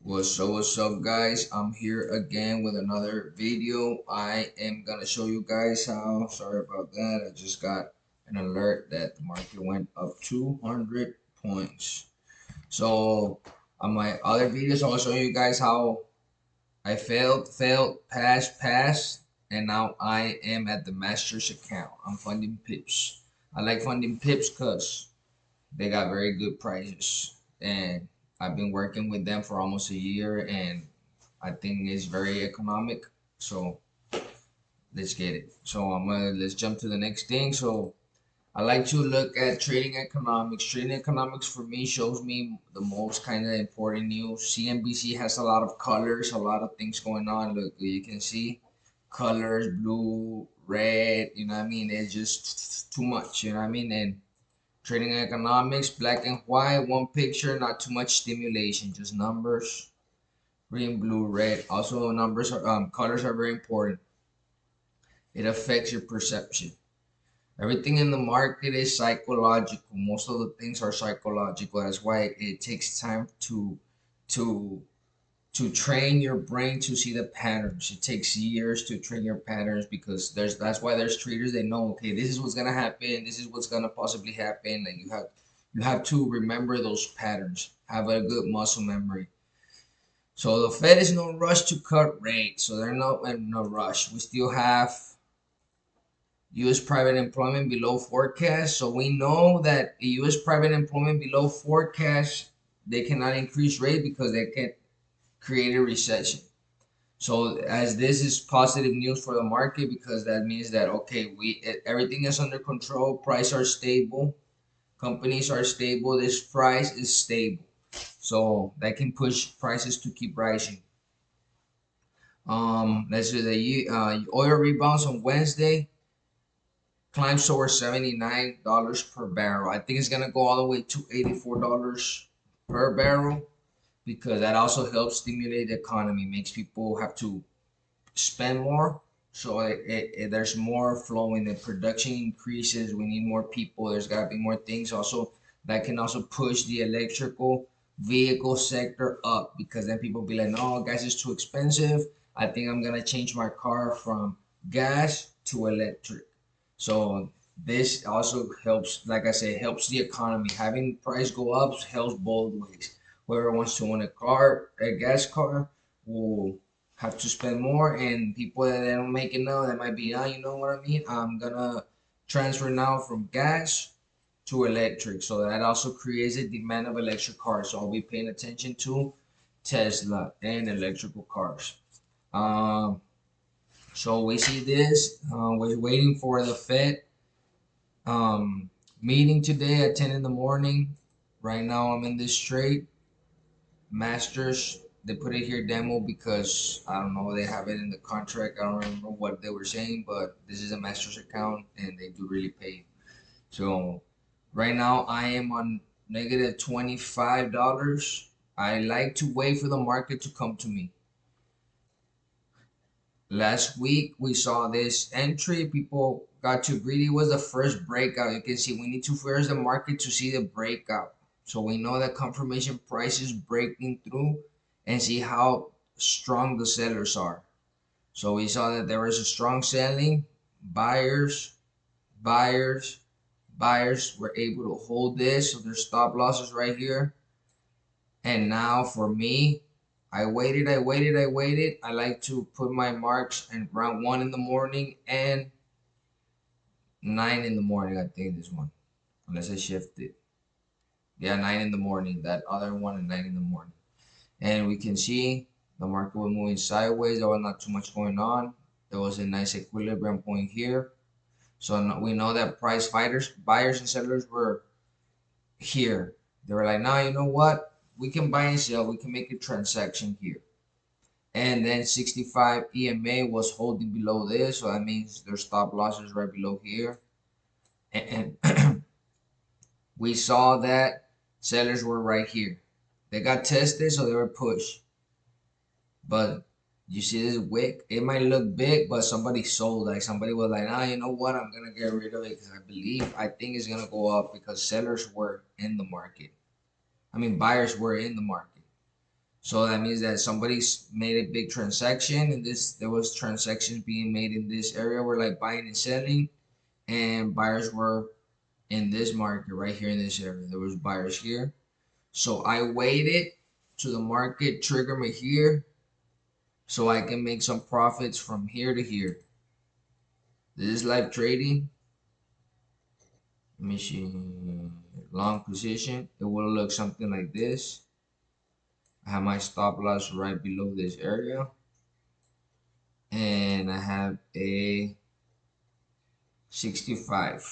What's up guys? I'm here again with another video. I am gonna show you guys how, sorry about that, I just got an alert that the market went up 200 points. So on my other videos I'll show you guys how I failed, passed, and now I am at the master's account. I'm funding pips. I like funding pips because they got very good prices, and I've been working with them for almost a year, and I think it's very economic. So let's get it. So let's jump to the next thing. So I like to look at trading economics. Trading economics for me shows me the most kind of important news. CNBC has a lot of colors, a lot of things going on. Look, you can see colors, blue, red. You know what I mean? It's just too much. You know what I mean? And trading economics, black and white, one picture, not too much stimulation, just numbers, green, blue, red. Also, numbers are colors are very important. It affects your perception. Everything in the market is psychological. Most of the things are psychological. That's why it takes time to to train your brain to see the patterns. It takes years to train your patterns because that's why there's traders that know, okay, this is what's gonna happen, this is what's gonna possibly happen, and you have to remember those patterns. Have a good muscle memory. So the Fed is no rush to cut rates, so they're not in no rush. We still have U.S. private employment below forecast, so we know that the U.S. private employment below forecast, they cannot increase rate because they can create a recession. So as this is positive news for the market because that means that okay, everything is under control, prices are stable, companies are stable, this price is stable. So that can push prices to keep rising. Let's do the oil rebounds on Wednesday, climbs towards $79 per barrel. I think it's gonna go all the way to $84 per barrel because that also helps stimulate the economy, makes people have to spend more. So there's more flowing, the production increases, we need more people, there's got to be more things. Also, that can also push the electrical vehicle sector up because then people be like, no, gas is too expensive. I think I'm going to change my car from gas to electric. So this also helps, like I said, helps the economy. Having price go up helps both ways. Whoever wants to own a car, a gas car, will have to spend more, and people that don't make it now, that might be, you know what I mean? I'm gonna transfer now from gas to electric. So that also creates a demand of electric cars. So I'll be paying attention to Tesla and electrical cars. Um, so we see this. We're waiting for the Fed um, meeting today at 10 in the morning. Right now I'm in this trade. Masters, they put it here demo because I don't know, they have it in the contract. I don't remember what they were saying, but this is a Masters account and they do really pay. So right now I am on negative $25. I like to wait for the market to come to me. Last week we saw this entry, people got too greedy. It was the first breakout. You can see we need to first the market to see the breakout. So we know that confirmation price is breaking through and see how strong the sellers are. So we saw that there was a strong selling, buyers, buyers, buyers were able to hold this. So there's stop losses right here. And now for me, I waited. I like to put my marks in around 1 in the morning and 9 in the morning. I think this one, unless I shift it. Yeah, 9 in the morning. That other one at 9 in the morning. And we can see the market was moving sideways. There was not too much going on. There was a nice equilibrium point here. So we know that price fighters, buyers and sellers were here. They were like, now you know what? We can buy and sell. We can make a transaction here. And then 65 EMA was holding below this, so that means their stop losses right below here. And we saw that sellers were right here. They got tested, so they were pushed. But you see this wick? It might look big, but somebody sold. Like somebody was like, you know what? I'm gonna get rid of it because I think it's gonna go up because sellers were in the market. I mean, buyers were in the market. So that means that somebody's made a big transaction, and there was transactions being made in this area where like buying and selling, and buyers were in this market right here in this area. There was buyers here. So I waited to the market trigger me here so I can make some profits from here to here. This is live trading. Let me see. Long position. It will look something like this. I have my stop loss right below this area. And I have a 65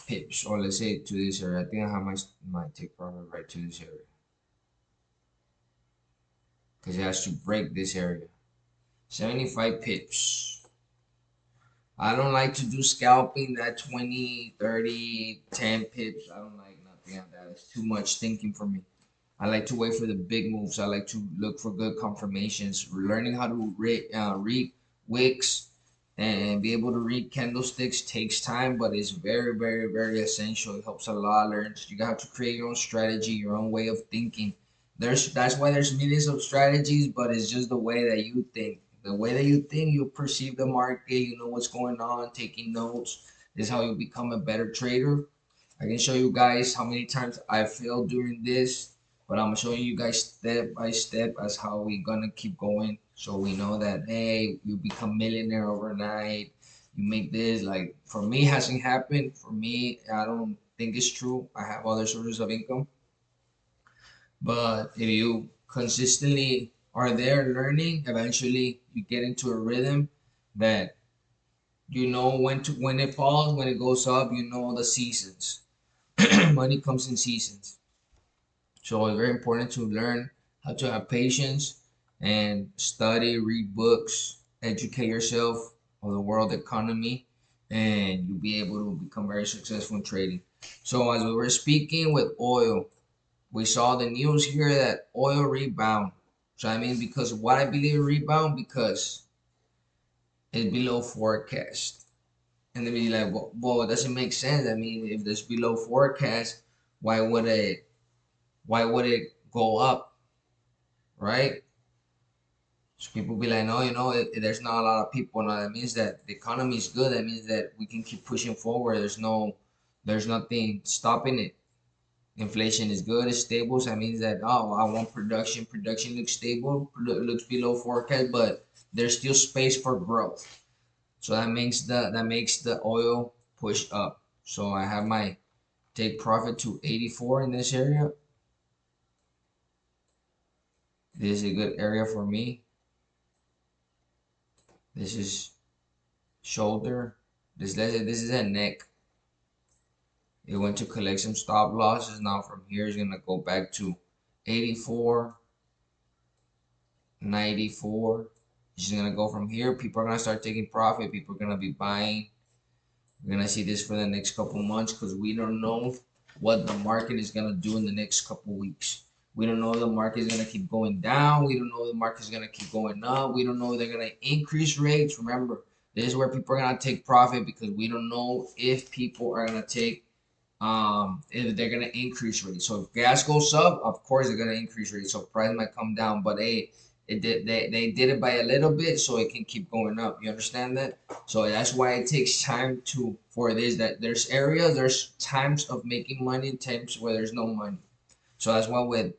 pips, or let's say to this area. I think I have my take profit right to this area. Because it has to break this area. 75 pips. I don't like to do scalping that 20, 30, 10 pips. I don't like nothing like that. It's too much thinking for me. I like to wait for the big moves. I like to look for good confirmations. Learning how to read wicks and be able to read candlesticks takes time, but it's very, very, very essential. It helps a lot. You have to create your own strategy, your own way of thinking. That's why there's millions of strategies, but it's just the way that you think. The way that you think, you perceive the market, you know what's going on, taking notes. This is how you become a better trader. I can show you guys how many times I failed during this, but I'm showing you guys step by step as how we gonna keep going. So we know that, hey, you become millionaire overnight. You make this, like, for me, it hasn't happened. For me, I don't think it's true. I have other sources of income. But if you consistently are there learning, eventually you get into a rhythm that you know when it falls, when it goes up, you know the seasons. Money comes in seasons. So it's very important to learn how to have patience and study, read books, educate yourself on the world economy, and you'll be able to become very successful in trading. So as we were speaking with oil, we saw the news here that oil rebound. So I mean, because why I believe rebound, because it's below forecast. And then be like, well, it doesn't make sense. I mean, if it's below forecast, why would it why would it go up, right? So people be like, no, there's not a lot of people. No, that means that the economy is good. That means that we can keep pushing forward. There's nothing stopping it. Inflation is good, it's stable. So that means that, oh, I want production. Production looks stable, looks below forecast, but there's still space for growth. So that makes the oil push up. So I have my take profit to 84 in this area. This is a good area for me. This is shoulder. This is a neck. It went to collect some stop losses. Now from here it's gonna go back to 84, 94. It's just gonna go from here. People are gonna start taking profit. People are gonna be buying. We're gonna see this for the next couple months because we don't know what the market is gonna do in the next couple weeks. We don't know the market is gonna keep going down. We don't know the market is gonna keep going up. We don't know they're gonna increase rates. Remember, this is where people are gonna take profit because we don't know if people are gonna take if they're gonna increase rates. So if gas goes up, of course they're gonna increase rates. So price might come down, but hey, they did it by a little bit, so it can keep going up. You understand that? So that's why it takes time for this. That there's times of making money, times where there's no money. So that's why with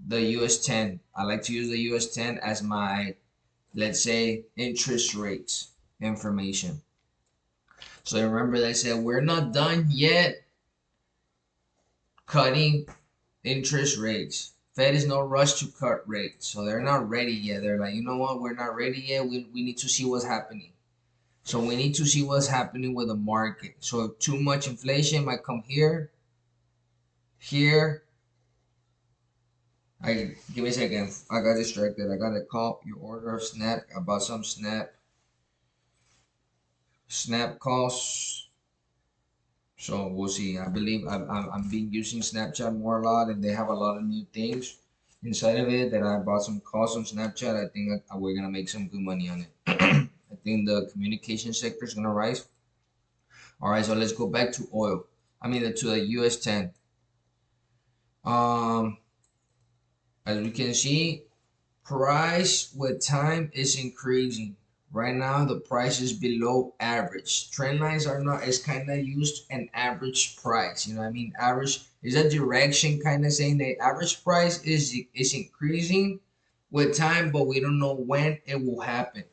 the US 10, I like to use the US 10 as my, let's say, interest rates information. So remember, they said we're not done yet cutting interest rates. Fed is no rush to cut rates, so they're not ready yet. They're like, you know what, we're not ready yet. We need to see what's happening. So we need to see what's happening with the market. So if too much inflation might come here, here. Give me a second. I got distracted. I got a call. Your order of Snap about some Snap calls. So we'll see. I believe I'm been using Snapchat more a lot, and they have a lot of new things inside of it that I bought some calls on Snapchat. I think we're gonna make some good money on it. I think the communication sector is gonna rise. All right, so let's go back to oil. I mean to the US 10. Um, as you can see, price with time is increasing. Right now, the price is below average. Trend lines are not, it's kind of used an average price. You know what I mean? Average is a direction kind of saying that average price is increasing with time, but we don't know when it will happen.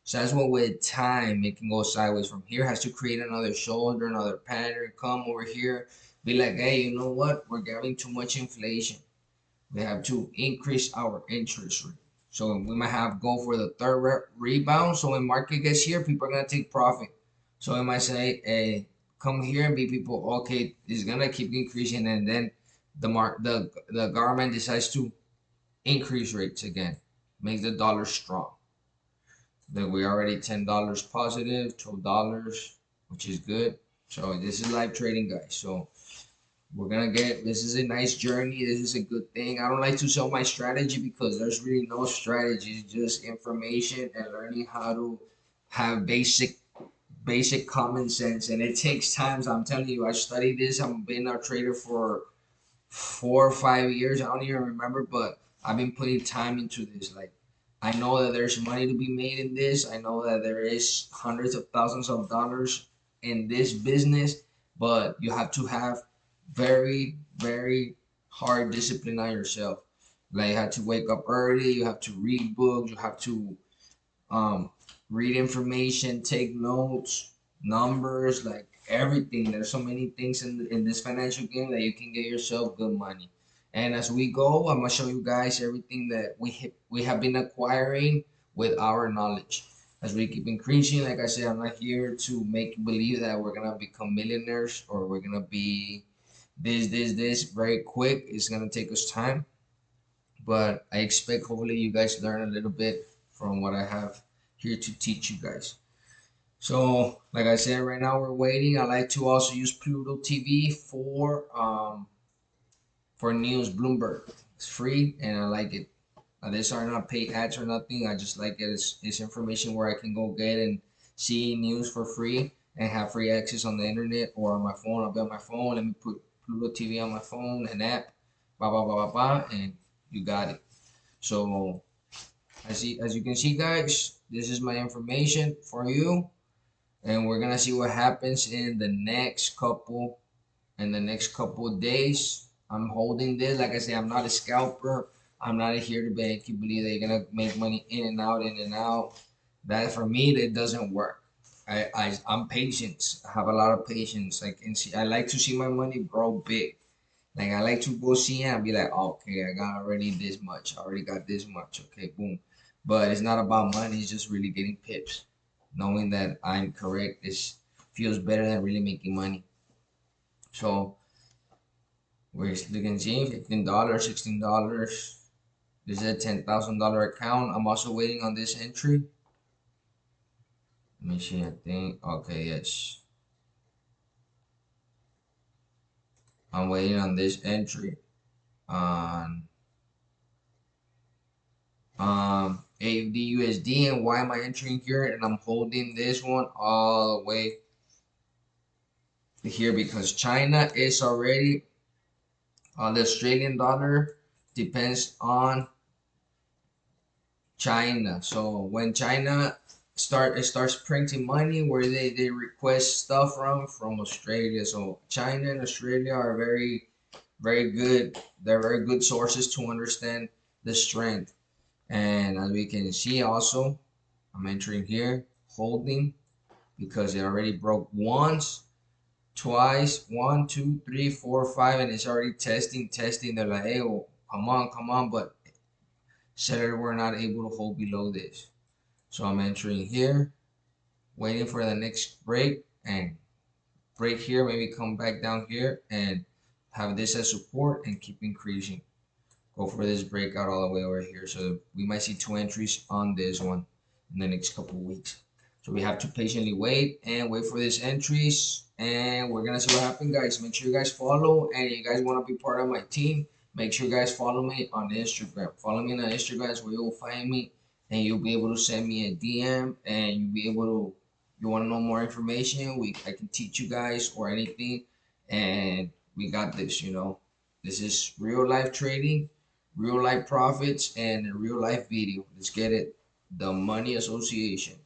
So that's what with time it can go sideways from here. Has to create another shoulder, another pattern, come over here, be like, hey, you know what? We're getting too much inflation. We have to increase our interest rate. So we might have go for the third rebound. So when market gets here, people are gonna take profit. So we might say, hey, come here and be people, okay, it's gonna keep increasing, and then the government decides to increase rates again, make the dollar strong. Then we're already $10 positive, $12, which is good. So this is live trading, guys. So we're gonna get, this is a nice journey. This is a good thing. I don't like to sell my strategy because there's really no strategy. It's just information and learning how to have basic common sense. And it takes time. I'm telling you, I studied this. I've been a trader for 4 or 5 years. I don't even remember, but I've been putting time into this. Like, I know that there's money to be made in this. I know that there is hundreds of thousands of dollars in this business, but you have to have very, very hard discipline on yourself. Like, you have to wake up early, you have to read books, you have to um read information, take notes, numbers, like everything. There's so many things in this financial game that you can get yourself good money. And as we go, I'm gonna show you guys everything that we have been acquiring with our knowledge. As we keep increasing, like I said, I'm not here to make you believe that we're gonna become millionaires or we're gonna be this very quick. It's gonna take us time, but I expect hopefully you guys learn a little bit from what I have here to teach you guys. So, like I said, right now we're waiting. I like to also use Pluto TV for news, Bloomberg. It's free and I like it. These are not paid ads or nothing. I just like it. It's information where I can go get and see news for free and have free access on the internet or on my phone. I'll be on my phone. Let me put Pluto TV on my phone, an app, blah blah blah blah blah, and you got it. So as you can see, guys, this is my information for you, and we're gonna see what happens in the next couple of days. I'm holding this. Like I say, I'm not a scalper. I'm not here to make you believe that you're gonna make money in and out, in and out. That for me, that doesn't work. I'm patient. I have a lot of patience. I can see. I like to see my money grow big. Like I like to go see it and be like, oh, okay, I got already this much. I already got this much. Okay, boom. But it's not about money. It's just really getting pips. Knowing that I'm correct is feels better than really making money. So we're looking see $15, $16. This is a $10,000 account. I'm also waiting on this entry. Let me see. I think okay, yes. I'm waiting on this entry on AUDUSD. And why am I entering here? And I'm holding this one all the way here because China is already the Australian dollar depends on China. So when China starts printing money where they request stuff from Australia. So China and Australia are very good. They're very good sources to understand the strength. And as we can see also, I'm entering here, holding, because it already broke once, twice, 1, 2, 3, 4, 5, and it's already testing. They're like, hey, oh, come on, but seller were not able to hold below this. So I'm entering here, waiting for the next break and break here, maybe come back down here and have this as support and keep increasing. Go for this breakout all the way over here. So we might see 2 entries on this one in the next couple of weeks. So we have to patiently wait for these entries, and we're gonna see what happens, guys. Make sure you guys follow, and you guys want to be part of my team. Make sure you guys follow me on Instagram. Follow me on Instagram is where you'll find me, and you'll be able to send me a DM, and you'll be able to. You want to know more information? I can teach you guys or anything, and we got this. You know, this is real life trading, real life profits and a real life video. Let's get it. The Money Association.